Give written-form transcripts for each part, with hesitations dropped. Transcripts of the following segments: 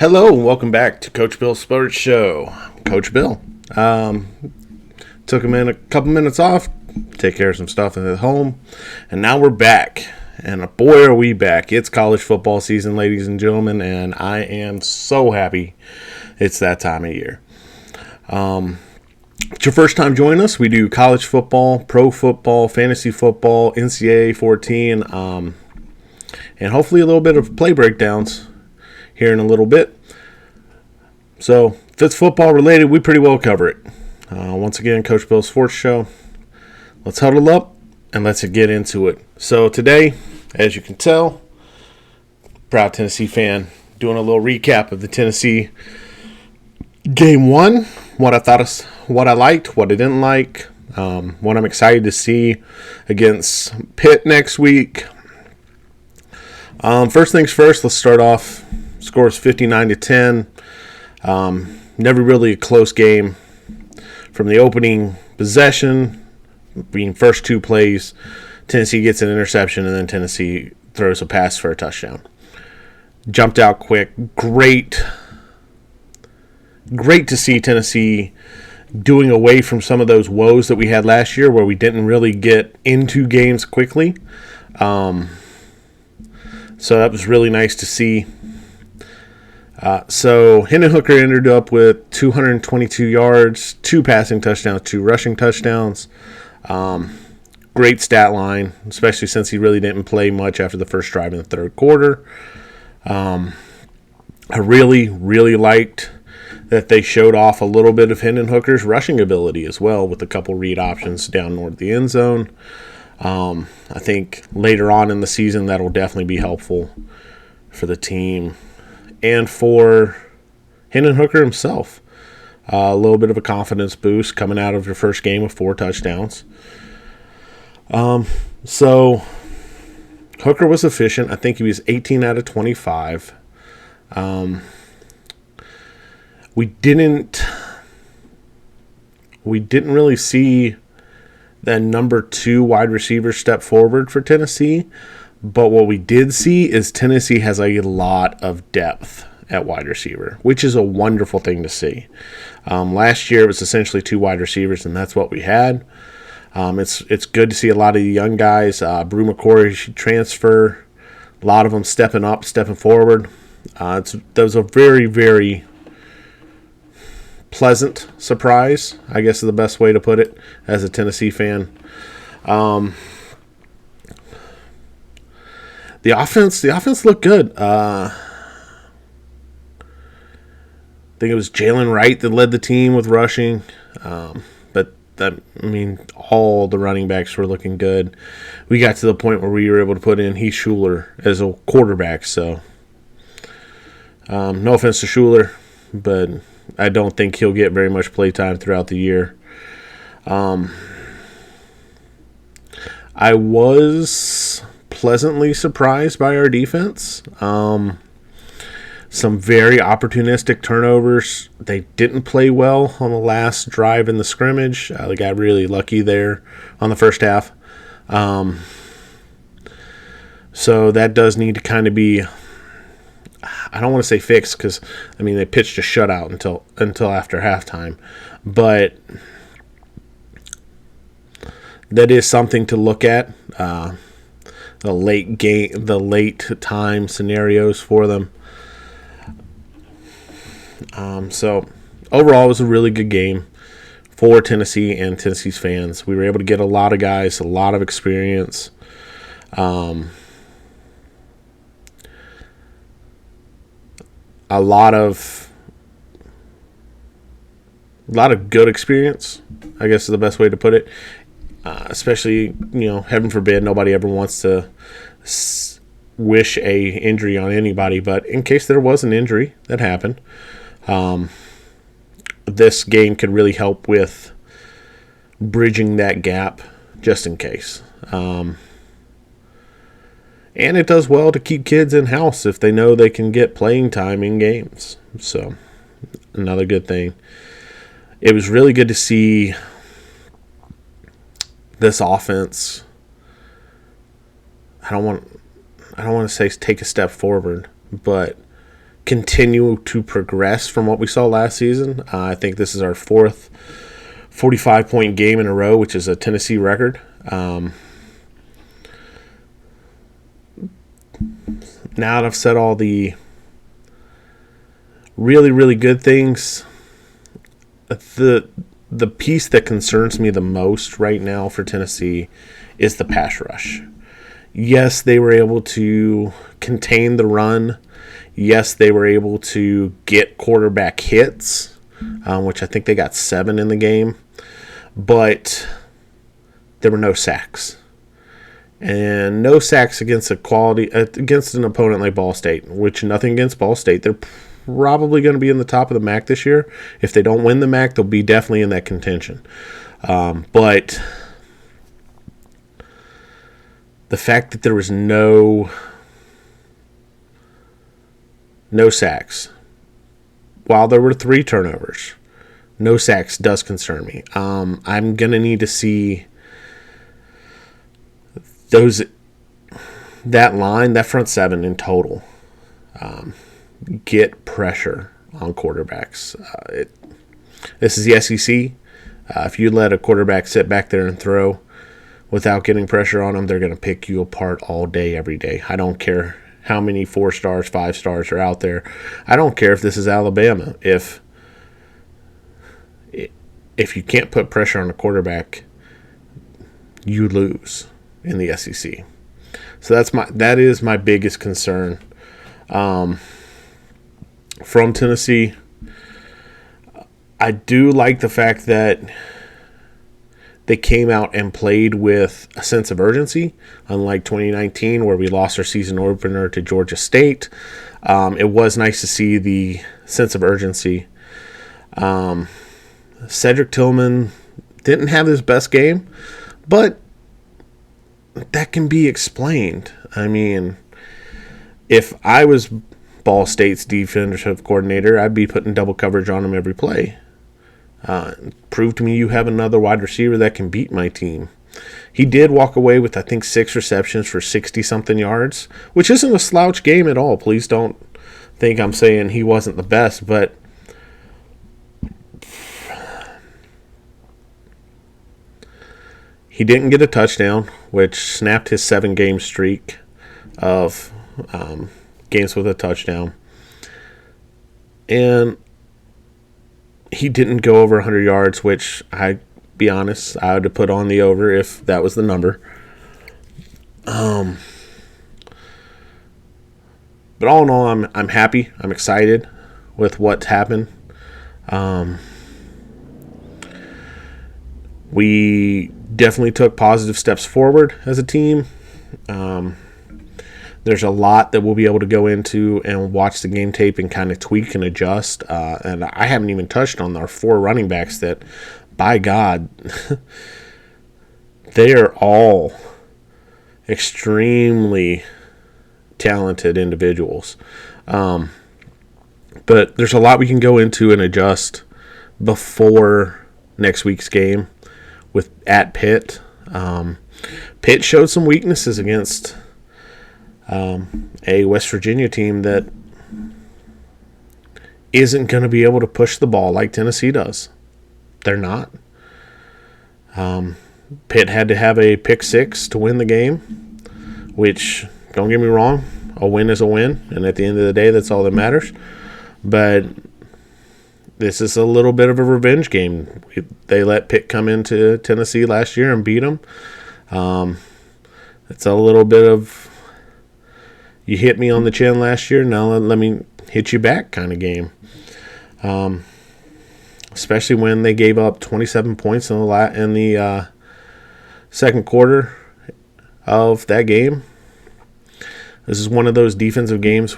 Hello and welcome back to Coach Bill's Sports Show. Coach Bill. Took a couple minutes off, take care of some stuff at home, and now we're back. And boy, are we back. It's college football season, ladies and gentlemen, and I am so happy it's that time of year. It's your first time joining us. We do college football, pro football, fantasy football, NCAA 14, and hopefully a little bit of play breakdowns here in a little bit. So, if it's football related, we pretty well cover it. Once again, Coach Bill's Sports Show. Let's huddle up and let's get into it. So today, as you can tell, proud Tennessee fan, doing a little recap of the Tennessee game one, what I liked, what I didn't like, what I'm excited to see against Pitt next week. First things first, let's start off. Score is 59-10. Never really a close game. From the opening possession, being first two plays, Tennessee gets an interception, and then Tennessee throws a pass for a touchdown. Jumped out quick. Great to see Tennessee doing away from some of those woes that we had last year where we didn't really get into games quickly. So that was really nice to see. So Hendon Hooker ended up with 222 yards, 2 passing touchdowns, 2 rushing touchdowns. Great stat line, especially since he really didn't play much after the first drive in the third quarter. I really liked that they showed off a little bit of Hendon Hooker's rushing ability as well with a couple read options down toward the end zone. I think later on in the season that'll definitely be helpful for the team. And for Hendon Hooker himself, a little bit of a confidence boost coming out of your first game with 4 touchdowns. So Hooker was efficient. I think he was 18 out of 25. We didn't really see that number 2 wide receiver step forward for Tennessee. But what we did see is Tennessee has a lot of depth at wide receiver, which is a wonderful thing to see. Last year it was essentially 2 wide receivers, and that's what we had. It's good to see a lot of the young guys. Brew McCory transfer, a lot of them stepping up, stepping forward. That was a very, very pleasant surprise, I guess is the best way to put it, as a Tennessee fan. The offense looked good. I think it was Jalen Wright that led the team with rushing. But all the running backs were looking good. We got to the point where we were able to put in Heath Schuler as a quarterback. So, no offense to Schuler, but I don't think he'll get very much play time throughout the year. I was pleasantly surprised by our defense. Some very opportunistic turnovers. They didn't play well on the last drive in the scrimmage. They got really lucky there on the first half. So that does need to kind of be, I don't want to say fixed because, they pitched a shutout until after halftime. But that is something to look at. The late time scenarios for them. So overall, it was a really good game for Tennessee and Tennessee's fans. We were able to get a lot of guys, a lot of experience. A lot of good experience, I guess is the best way to put it. Especially, heaven forbid, nobody ever wants to wish a injury on anybody. But in case there was an injury that happened, this game could really help with bridging that gap just in case. And it does well to keep kids in-house if they know they can get playing time in games. So, another good thing. It was really good to see this offense. I don't want to say take a step forward, but continue to progress from what we saw last season. I think this is our fourth 45-point game in a row, which is a Tennessee record. Now that I've said all the really, really good things, the piece that concerns me the most right now for Tennessee is the pass rush. Yes, they were able to contain the run. Yes, they were able to get quarterback hits, which I think they got 7 in the game. But there were no sacks. And no sacks against against an opponent like Ball State, which nothing against Ball State. They're probably going to be in the top of the MAC this year. If they don't win the MAC, they'll be definitely in that contention. But the fact that there was no sacks, while there were 3 turnovers, no sacks does concern me. I'm going to need to see that front 7 in total, get pressure on quarterbacks. This is the SEC. If you let a quarterback sit back there and throw without getting pressure on them, they're going to pick you apart all day, every day. I don't care how many 4 stars, 5 stars are out there. I don't care if this is Alabama. If you can't put pressure on a quarterback, you lose in the SEC. So that is my biggest concern from Tennessee. I do like the fact that they came out and played with a sense of urgency, unlike 2019 where we lost our season opener to Georgia State. It was nice to see the sense of urgency. Cedric Tillman didn't have his best game, but that can be explained. I mean, if I was Ball State's defensive coordinator, I'd be putting double coverage on him every play. Prove to me you have another wide receiver that can beat my team. He did walk away with, I think, 6 receptions for 60-something yards, which isn't a slouch game at all. Please don't think I'm saying he wasn't the best, but he didn't get a touchdown, which snapped his 7-game streak of games with a touchdown. And he didn't go over 100 yards, which, be honest, I would have put on the over if that was the number. But all in all, I'm happy. I'm excited with what's happened. We definitely took positive steps forward as a team. There's a lot that we'll be able to go into and watch the game tape and kind of tweak and adjust. And I haven't even touched on our 4 running backs that, by God, they are all extremely talented individuals. But there's a lot we can go into and adjust before next week's game at Pitt. Pitt showed some weaknesses against a West Virginia team that isn't going to be able to push the ball like Tennessee does. They're not. Pitt had to have a pick 6 to win the game, which, don't get me wrong, a win is a win, and at the end of the day, that's all that matters. But this is a little bit of a revenge game. They let Pitt come into Tennessee last year and beat them. It's a little bit of, you hit me on the chin last year, now let me hit you back kind of game. Especially when they gave up 27 points in the second quarter of that game. This is one of those defensive games.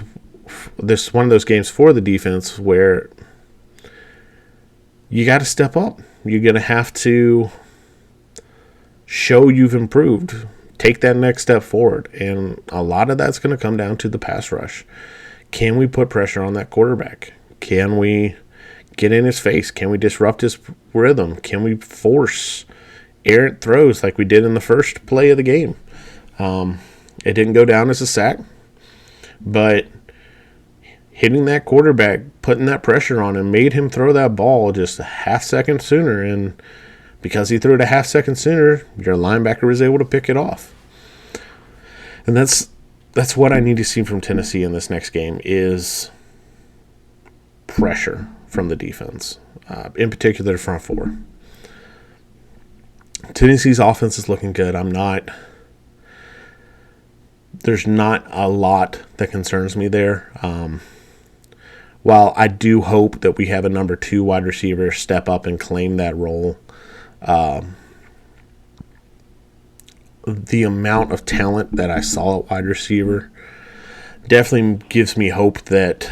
This is one of those games for the defense where you got to step up. You're going to have to show you've improved. Take that next step forward. And a lot of that's going to come down to the pass rush. Can we put pressure on that quarterback? Can we get in his face? Can we disrupt his rhythm? Can we force errant throws like we did in the first play of the game? It didn't go down as a sack, but hitting that quarterback, putting that pressure on him, made him throw that ball just a half second sooner. And because he threw it a half second sooner, your linebacker was able to pick it off. And that's what I need to see from Tennessee in this next game is pressure from the defense, in particular the front four. Tennessee's offense is looking good. There's not a lot that concerns me there. While I do hope that we have a number 2 wide receiver step up and claim that role, the amount of talent that I saw at wide receiver definitely gives me hope that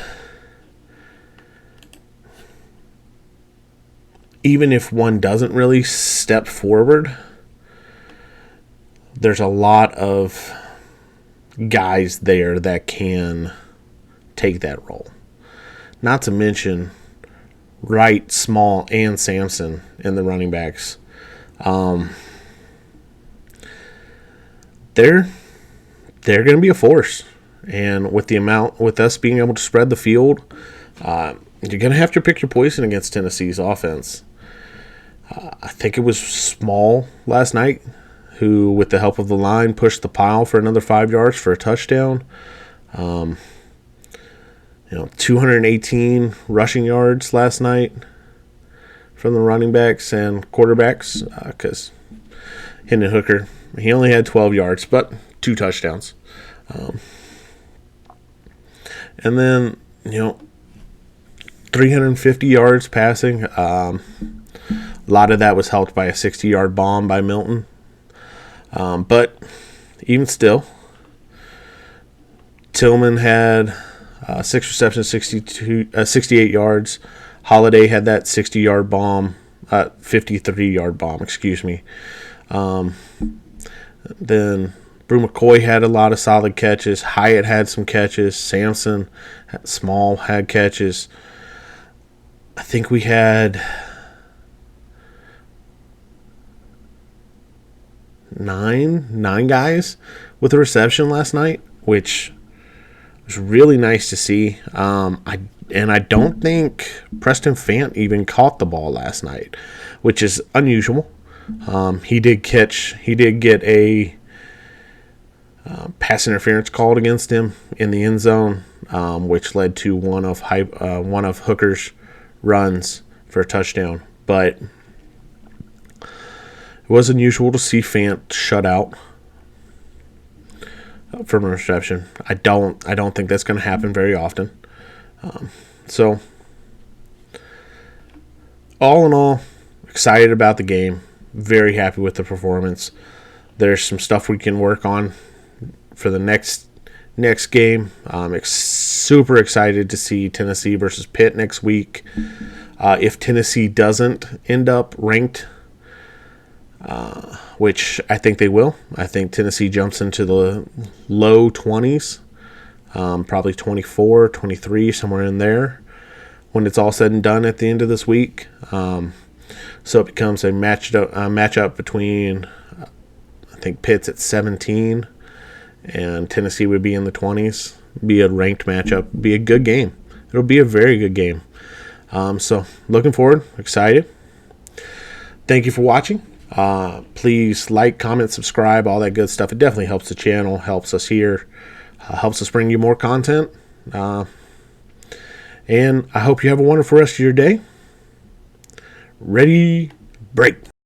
even if one doesn't really step forward, there's a lot of guys there that can take that role. Not to mention Wright, Small, and Sampson in the running backs. They're going to be a force, and with us being able to spread the field, you're going to have to pick your poison against Tennessee's offense. I think it was Small last night who, with the help of the line, pushed the pile for another 5 yards for a touchdown. 218 rushing yards last night from the running backs and quarterbacks, because Hendon Hooker, he only had 12 yards, but 2 touchdowns. And then, 350 yards passing. A lot of that was helped by a 60-yard bomb by Milton. But even still, Tillman had 6 receptions, 68 yards. Holiday had that 60-yard bomb, 53-yard bomb, excuse me. Then Brew McCoy had a lot of solid catches. Hyatt had some catches. Sampson, Small had catches. I think we had 9 guys with a reception last night, which was really nice to see. I don't think Preston Fant even caught the ball last night, which is unusual. He did get a pass interference called against him in the end zone, which led to one of Hooker's runs for a touchdown. But it was unusual to see Fant shut out from a reception. I don't think that's going to happen very often. So all in all, excited about the game. Very happy with the performance. There's some stuff we can work on for the next game. I'm super excited to see Tennessee versus Pitt next week. If Tennessee doesn't end up ranked, which I think they will, I think Tennessee jumps into the low 20s, probably 24, 23, somewhere in there when it's all said and done at the end of this week. So it becomes a matchup between, I think Pitt's at 17 and Tennessee would be in the 20s. Be a ranked matchup. Be a good game. It'll be a very good game. So looking forward. Excited. Thank you for watching. Please like, comment, subscribe, all that good stuff. It definitely helps the channel, helps us here, helps us bring you more content. And I hope you have a wonderful rest of your day. Ready, break.